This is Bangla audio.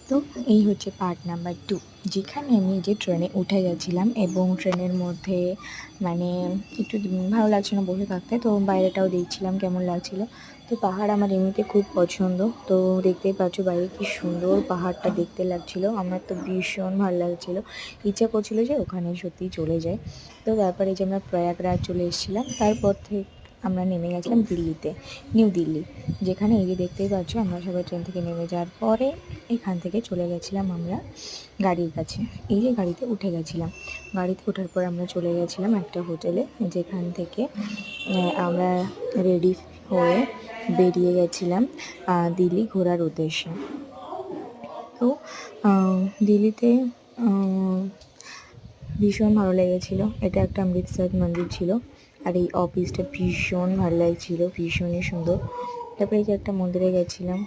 তো এই হচ্ছে পার্ট নাম্বার 2, যেখানে আমি যে ট্রেনে উঠে গেছিলাম এবং ট্রেনের মধ্যে মানে একটু ভালো লাগছিল না বসে থাকতে, তো বাইরেটাও দেখছিলাম কেমন লাগছিল। তো পাহাড় আমার এমনিতে খুব পছন্দ, তো দেখতেই পাচ্ছ বাইরে কি সুন্দর পাহাড়টা দেখতে লাগছিল, আমার তো ভীষণ ভালো লাগছিল। ইচ্ছা করছিল যে ওখানে সত্যিই চলে যায়। তো তারপরে যে আমরা প্রয়াগরাজ চলে এসেছিলাম, তারপর থেকে আমরা নেমে গেছিলাম দিল্লিতে, নিউ দিল্লি, যেখানে এই যে দেখতেই পাচ্ছ আমরা সবাই ট্রেন থেকে নেমে যাওয়ার পরে এখান থেকে চলে গেছিলাম আমরা গাড়ির কাছে। এই যে গাড়িতে উঠে গেছিলাম, গাড়িতে ওঠার পর আমরা চলে গেছিলাম একটা হোটেলে, যেখান থেকে আমরা রেডি হয়ে বেরিয়ে গেছিলাম দিল্লি ঘোরার উদ্দেশ্যে। তো দিল্লিতে ভীষণ ভালো লেগেছিলো। এটা একটা অমৃতসর মন্দির ছিল, আর এই অফিসটা ভীষণ ভালো লাগছিলো, ভীষণই সুন্দর। তারপরে যে একটা মন্দিরে গেছিলাম,